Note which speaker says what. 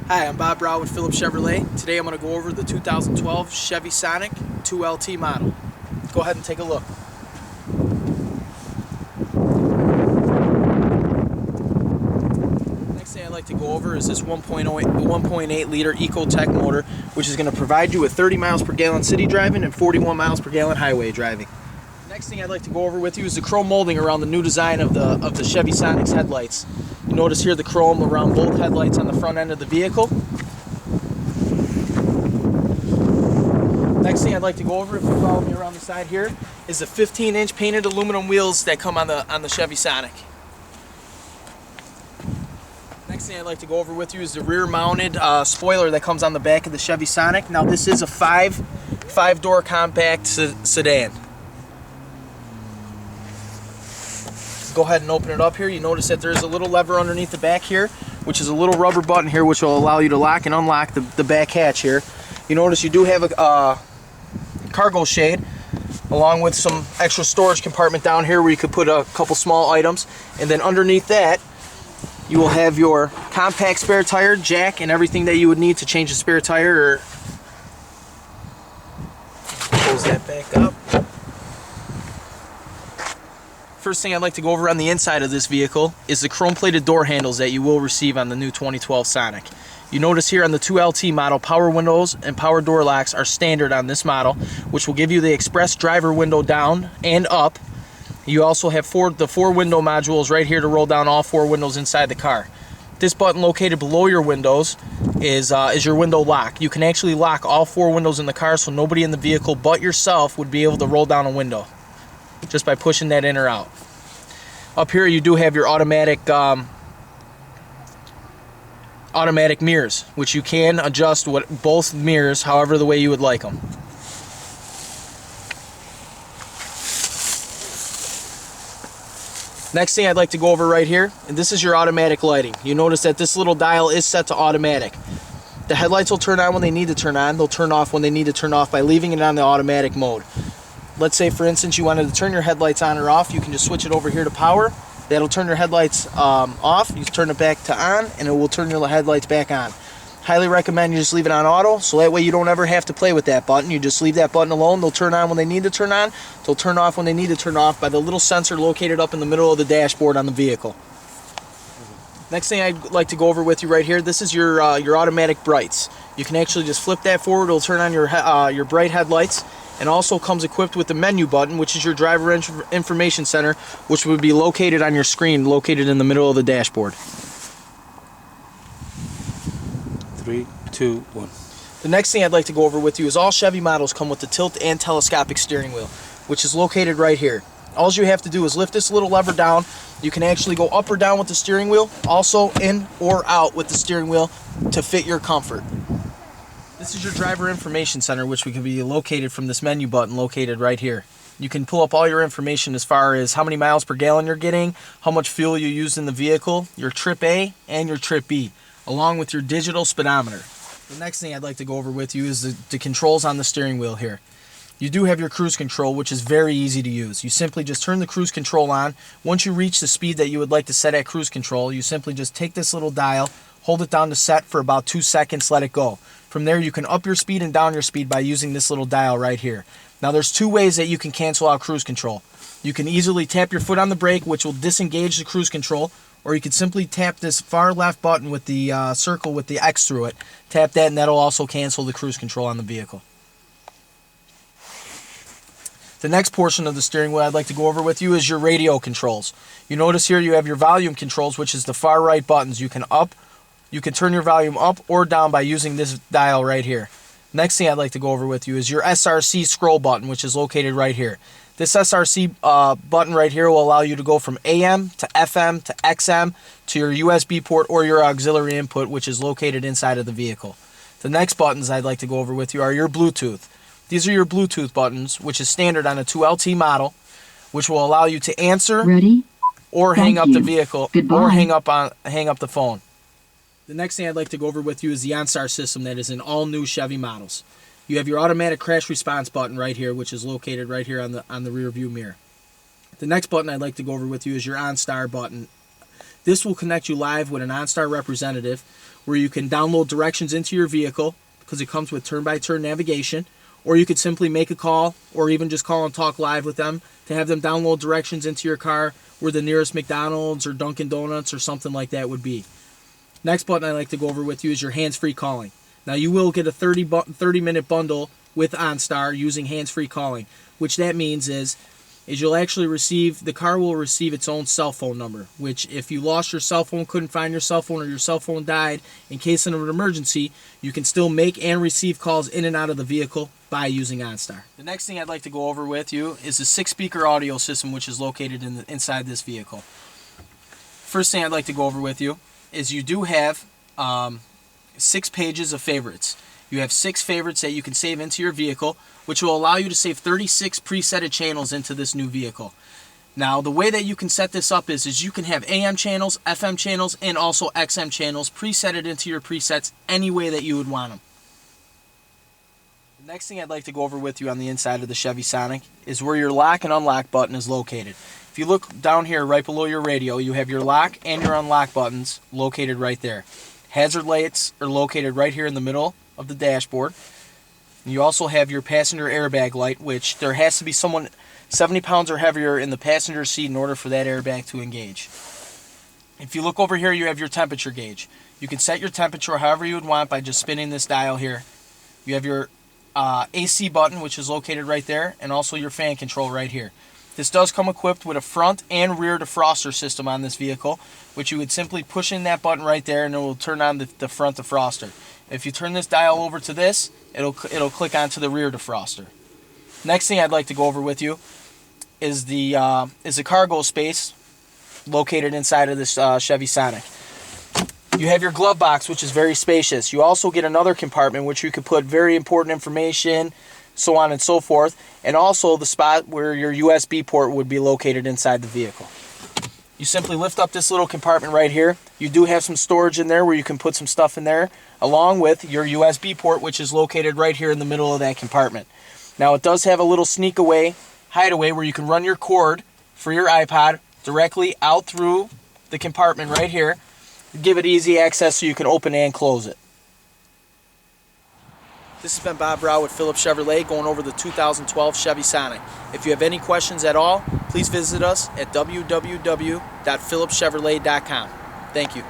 Speaker 1: Hi, I'm Bob Brow with Phillips Chevrolet. Today I'm going to go over the 2012 Chevy Sonic 2LT model. Go ahead and take a look. Next thing I'd like to go over is this 1.8 liter Ecotech motor, which is going to provide you with 30 miles per gallon city driving and 41 miles per gallon highway driving. Next thing I'd like to go over with you is the chrome molding around the new design of the Chevy Sonic's headlights. You notice here the chrome around both headlights on the front end of the vehicle. Next thing I'd like to go over, if you follow me around the side here, is the 15-inch painted aluminum wheels that come on the Chevy Sonic. Next thing I'd like to go over with you is the rear-mounted spoiler that comes on the back of the Chevy Sonic. Now this is a five-door compact sedan. Go ahead and open it up here. You notice that there's a little lever underneath the back here, which is a little rubber button here, which will allow you to lock and unlock the back hatch here. You notice you do have a cargo shade, along with some extra storage compartment down here where you could put a couple small items. And then underneath that, you will have your compact spare tire, jack, and everything that you would need to change a spare tire. Or close that back up. First thing I'd like to go over on the inside of this vehicle is the chrome-plated door handles that you will receive on the new 2012 Sonic. You notice here on the 2LT model, power windows and power door locks are standard on this model, which will give you the express driver window down and up. You also have the four window modules right here to roll down all four windows inside the car. This button located below your windows is your window lock. You can actually lock all four windows in the car, so nobody in the vehicle but yourself would be able to roll down a window just by pushing that in or out. Up here you do have your automatic mirrors, which you can adjust both mirrors however the way you would like them. Next thing I'd like to go over right here, and this is your automatic lighting. You notice that this little dial is set to automatic. The headlights will turn on when they need to turn on. They'll turn off when they need to turn off by leaving it on the automatic mode. Let's say, for instance, you wanted to turn your headlights on or off. You can just switch it over here to power. That'll turn your headlights off. You turn it back to on, and it will turn your headlights back on. Highly recommend you just leave it on auto, so that way you don't ever have to play with that button. You just leave that button alone. They'll turn on when they need to turn on. They'll turn off when they need to turn off by the little sensor located up in the middle of the dashboard on the vehicle. Next thing I'd like to go over with you right here, this is your automatic brights. You can actually just flip that forward. It'll turn on your bright headlights. And also comes equipped with the menu button, which is your driver information center, which would be located on your screen, located in the middle of the dashboard.
Speaker 2: 3, 2, 1.
Speaker 1: The next thing I'd like to go over with you is all Chevy models come with the tilt and telescopic steering wheel, which is located right here. All you have to do is lift this little lever down. You can actually go up or down with the steering wheel, also in or out with the steering wheel to fit your comfort. This is your driver information center, which can be located from this menu button located right here. You can pull up all your information as far as how many miles per gallon you're getting, how much fuel you used in the vehicle, your trip A and your trip B, along with your digital speedometer. The next thing I'd like to go over with you is the controls on the steering wheel here. You do have your cruise control, which is very easy to use. You simply just turn the cruise control on. Once you reach the speed that you would like to set at cruise control, you simply just take this little dial, hold it down to set for about 2 seconds, let it go. From there, you can up your speed and down your speed by using this little dial right here. Now, there's two ways that you can cancel out cruise control. You can easily tap your foot on the brake, which will disengage the cruise control, or you can simply tap this far left button with the circle with the X through it. Tap that, and that'll also cancel the cruise control on the vehicle. The next portion of the steering wheel I'd like to go over with you is your radio controls. You notice here you have your volume controls, which is the far right buttons. You can turn your volume up or down by using this dial right here. Next thing I'd like to go over with you is your SRC scroll button, which is located right here. This SRC button right here will allow you to go from AM to FM to XM to your USB port or your auxiliary input, which is located inside of the vehicle. The next buttons I'd like to go over with you are your Bluetooth. These are your Bluetooth buttons, which is standard on a 2LT model, which will allow you to answer or hang up the vehicle or hang up the phone. The next thing I'd like to go over with you is the OnStar system that is in all new Chevy models. You have your automatic crash response button right here, which is located right here on the rear view mirror. The next button I'd like to go over with you is your OnStar button. This will connect you live with an OnStar representative where you can download directions into your vehicle because it comes with turn-by-turn navigation, or you could simply make a call or even just call and talk live with them to have them download directions into your car where the nearest McDonald's or Dunkin' Donuts or something like that would be. Next button I'd like to go over with you is your hands-free calling. Now you will get a 30-minute bundle with OnStar using hands-free calling, which that means is you'll actually receive, the car will receive its own cell phone number, which if you lost your cell phone, couldn't find your cell phone, or your cell phone died, in case of an emergency, you can still make and receive calls in and out of the vehicle by using OnStar. The next thing I'd like to go over with you is the 6-speaker audio system which is located inside this vehicle. First thing I'd like to go over with you is you do have 6 pages of favorites. You have 6 favorites that you can save into your vehicle, which will allow you to save 36 presetted channels into this new vehicle. Now, the way that you can set this up is you can have AM channels, FM channels, and also XM channels presetted into your presets any way that you would want them. The next thing I'd like to go over with you on the inside of the Chevy Sonic is where your lock and unlock button is located. If you look down here right below your radio, you have your lock and your unlock buttons located right there. Hazard lights are located right here in the middle of the dashboard. You also have your passenger airbag light, which there has to be someone 70 pounds or heavier in the passenger seat in order for that airbag to engage. If you look over here, you have your temperature gauge. You can set your temperature however you would want by just spinning this dial here. You have your AC button, which is located right there, and also your fan control right here. This does come equipped with a front and rear defroster system on this vehicle, which you would simply push in that button right there and it will turn on the front defroster. If you turn this dial over to this, it'll click onto the rear defroster. Next thing I'd like to go over with you is the cargo space located inside of this Chevy Sonic. You have your glove box, which is very spacious. You also get another compartment which you could put very important information, so on and so forth, and also the spot where your USB port would be located inside the vehicle. You simply lift up this little compartment right here. You do have some storage in there where you can put some stuff in there, along with your USB port, which is located right here in the middle of that compartment. Now it does have a little hideaway where you can run your cord for your iPod directly out through the compartment right here. Give it easy access so you can open and close it. This has been Bob Rao with Phillips Chevrolet going over the 2012 Chevy Sonic. If you have any questions at all, please visit us at www.phillipschevrolet.com. Thank you.